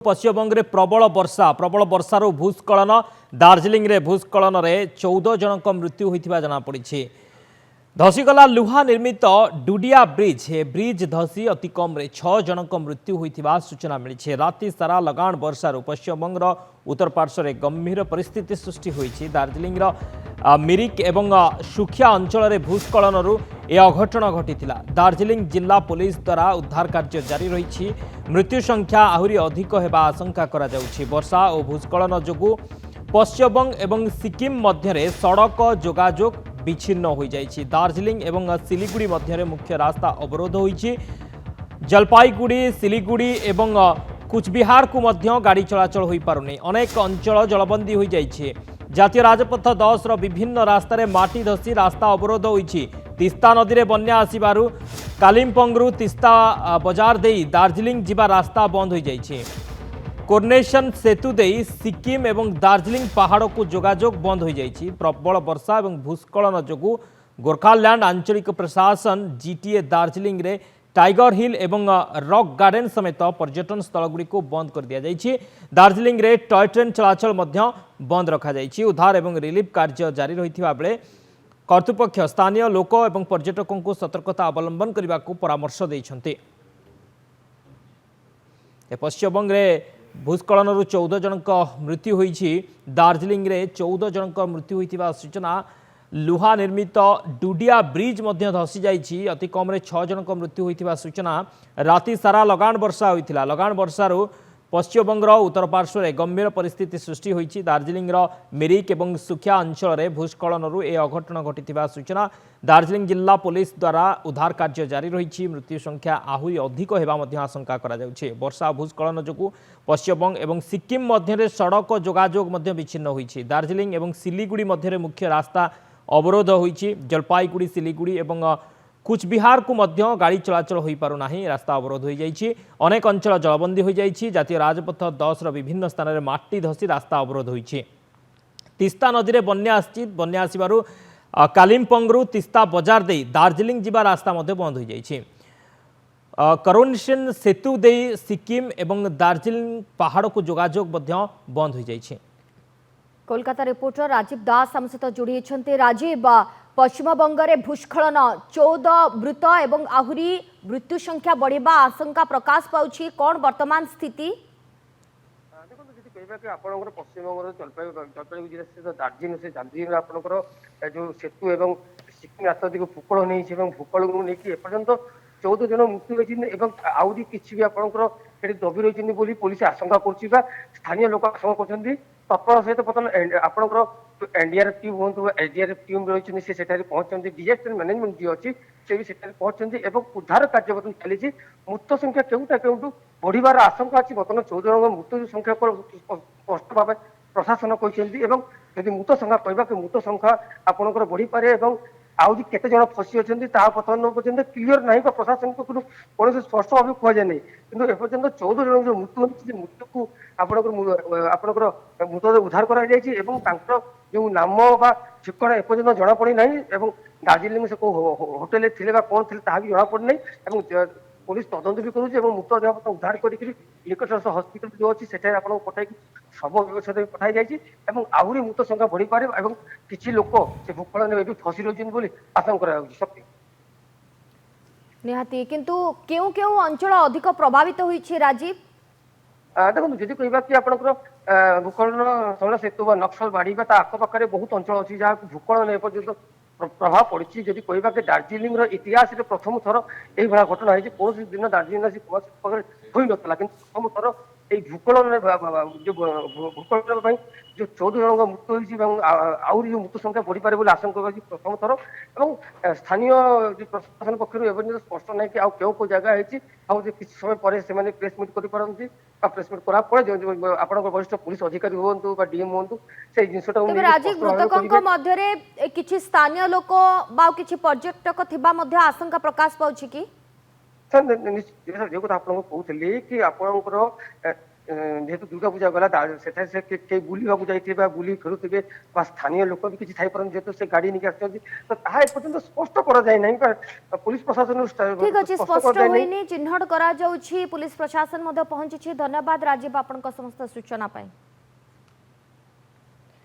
पश्चिमबंग में प्रबल वर्षार भूस्खलन दार्जिलिंग रे भूस्खलन रे 14 जनक मृत्यु होता जनापड़ी। धसीगला लुहा निर्मित डुडिया ब्रिज धसी अति कम 6 जनक मृत्यु होता सूचना मिली। राति सारा लगाण वर्षार पश्चिमबंग उत्तर पार्श्व में गंभीर परिस्थिति सृष्टि होती। दार्जिलिंग मिरिक एवं सुखिया अंचल भूस्खलन यह अघटन घटी। दार्जिलिंग जिला पुलिस द्वारा उद्धार कार्य जारी रही। मृत्यु संख्या आहरी अधिक होगा आशंका करा जाउछि। वर्षा और भूस्खलन जोगु पश्चिमबंग एवं सिक्किम मध्य सड़क जोगाजोग विच्छिन्न हो जाइछि। दार्जिलिंग एवं सिलीगुड़ी मध्य मुख्य रास्ता अवरोध होइछि। जलपाईगुड़ी सिलीगुड़ी एवं कुचबिहार को मध्य गाड़ी चलाचल हो पारुनी। अनेक अंचल जलबंदी हो जाइछि। जातीय राजपथ 10 विभिन्न रास्तार माटी धसी रास्ता अवरोध होइछि। तिस्ता नदी में बन्या आसिबारु कालिम्पोंगरु तिस्ता बजार दे दार्जिलिंग जिबा रास्ता बंद हो जाइछि। कोर्नेशन सेतु दे सिक्किम एवं दार्जिलिंग पहाड़ को जोगाजोग बंद हो जाइछि। प्रबल वर्षा एवं भूस्खलन जोगु गोरखालैंड आंचलिक प्रशासन जीटीए दार्जिलिंग रे टाइगर हिल एवं रॉक गार्डन समेत पर्यटन स्थल गुड़िक बंद कर दिया जाइछि। दार्जिलिंग रे टॉय ट्रेन चलाचल मध्य बंद रखा जाइछि। उद्धार एवं रिलीफ कार्य जारी रहिथिबा बेले कर्तृपक्ष स्थानीय लोक एवं पर्यटकों को सतर्कता अवलंबन करने को परामर्श देइछन्ति। पश्चिमबंग रे भूस्खलन 14 जनक मृत्यु होइछि। दार्जिलिंग रे 14 जनक मृत्यु होइथिबा सूचना। लुहा निर्मित डुडिया ब्रिज मध्य धसी जाइछि। अति कम 6 जनक मृत्यु होइथिबा सूचना। राति सारा लगाण वर्षा होइथिला। लगाण वर्षारु पश्चिमबंग उत्तर पार्श्व में गंभीर परिस्थिति सृष्टि होइछि। दार्जिलिंग मिरिक एवं सुखिया अंचल भूस्खलन यह अघटन घटी सूचना। दार्जिलिंग जिला पुलिस द्वारा उद्धार कार्य जारी रही। मृत्यु संख्या आहरी अधिक होगा आशंका करा जाउछि। वर्षा भूस्खलन जोगु पश्चिमबंग एवं सिक्किम मध्य सड़क जोगाजोग विच्छिन्न होइछि। दार्जिलिंग एवं सिलीगुड़ी मध्य मुख्य रास्ता अवरोध होइछि। जलपाईगुड़ी सिलीगुड़ी एवं कुचबिहार को मध्य गाड़ी चलाचल हो पारुना। रास्ता अवरोध हो जाइछि। अनेक अंचल जलबंदी हो जाइछि। जातीय राजपथ 10 विभिन्न स्थान में माटी धसी रास्ता अवरोध होइछि। तिस्ता नदी में बन्या आछि। बन्या आसिबारु कालिम्पोंगरु तिस्ता बजार दे दार्जिलिंग जिबा रास्ता मध्य बंद हो जाइछि। कोर्नेशन सेतु दे सिक्किम एवं दार्जिलिंग पहाड़ को जोगाजोग बंद हो जाइछि। कोलकाता रिपोर्टर राजीव दास आम सहित जोड़ी। राजीव, पश्चिमबंग में भूस्खलन 14 मृत एवं आहरी मृत्यु संख्या बढ़िबा आशंका प्रकाश पाउछि। कौन वर्तमान स्थिति? पश्चिमबंग जलपाईगुड़ी जिला स्थित दार्जिलिंग जो सेतु एवं सिक्किम रास्ता भूकल नहीं भूकल को लेकिन एपर्यंत 14 जन मृत्यु होती। आउरी किसी भी आपंकर दबी रही पुलिस आशंका कर। स्थानीय लोक आशंका कर तत्पर सहित बर्तमान आपंकर एनडीआरएफ टीम हूँ एसडीआरएफ टीम रही से पहुंचते। डिजास्टर मैनेजमेंट जी अच्छी से भी पहुंचते उद्धार कार्य बर्तमान चली। मृत संख्या केउटा केउटू बढ़िबार आशंका अच्छी। बर्तमान 14 जन मृत्यु संख्या स्पष्ट भाव प्रशासन कहते। यदि मृत संख्या कहवा कि मृत संख्या आपंकर बढ़ी पारे आउरी केते जन फसी अछंती ता पतन पर्यंत क्लियर नहीं प्रशासन को कौन स्पष्ट भाव कहुए नहीं किंतु एपर्यंत 14 जन जो मृत्यु होती मृत्यु को आपंकर मृतदेह उद्धार कर जो नाम बा ठिकाना एपर्यंत जना पड़ी ना। दार्जिलिंग से होटेल थे कौन थे ता भी जना पड़ी ना। पुलिस तदंत भी करुँच मृतदेह उद्धार कर निकटस्थ हस्पिटाल जो अच्छी से पठाई शव व्यवस्था पठाई जाइए। आहरी मृत संख्या बढ़ी पारे किसी लोक से भूस्खलन में फसी रही आशंका शक्ति निहाती। किंतु केउ केउ अंचल अधिक प्रभावित होइछि राजीव? देखो जी कहवा कि आपंकर भूस्खलन स्थल सेतु नक्सल बाड़ी आखपाखे बहुत अंचल अच्छी जहाँ भूस्खलन एपर्यंत प्रभाव पड़ी। जदि कहवा कि दार्जिलिंग इतिहास प्रथम थर यही घटना है। कौन दिन दार्जिलिंग हो नाला कि प्रथम थर এই ভূকলনের ভূকলন जो 14 জনক মৃত্যু হয়েছে আউরি মৃত্যু সংখ্যা बढ़ी বলে আশঙ্কা করা প্রথম থর। স্থানীয় যে প্রশাসন পক্ষর এপর্যন্ত স্পষ্ট নাই কি কেউ কেউ জায়গা হয়েছে কিছু সময় পরে সে প্রেস মিট করে পারନ୍ତି প্রেস মিট করা পরে আপনার বরিষ্ঠ পুলিশ অধিকারী হুঁতু বা ডিএম হুঁতু সেই জিনিসটা রাজীব মৃতকଙ୍କ ମଧ୍ୟରେ କିଛି ସ୍ଥାନୀୟ ଲୋକ বা କିଛି ପର୍ଯ୍ୟଟକ ଥିବା ମଧ୍ୟ ଆଶଙ୍କା ପ୍ରକାଶ ପାଉଛି କି? ନିଶ୍ଚିତ କଥା ଆପଣଙ୍କୁ କହୁଥିଲି କି ଆପଣଙ୍କର যেহেতু দুর্গা পূজা গলা সেটা সে কে বুলিବାକୁ ଯାଇଥିବେ ବା ବୁଲି ଫେରୁଥିବେ ବା ସ୍ଥାନୀୟ ଲୋକ ବି କିଛି ଥାଇପାରନ୍ତି ଯେହେତୁ ସେ ଗାଡି ନେଇକି ଆସିଛନ୍ତି ତ ତାହା ଏପର୍ଯ୍ୟନ୍ତ ସ୍ପଷ୍ଟ କରାଯାଇ ନାହିଁ ବା ପୁଲିସ ପ୍ରଶାସନ ঠিক আছে স্পষ্ট হয়নি চিহ্নট করা যাଉଛି পুলিশ প্রশাসন মধ্যে পৌঁছিছি ধন্যবাদ রাজীব আপনার সমস্ত সূচনা পাই।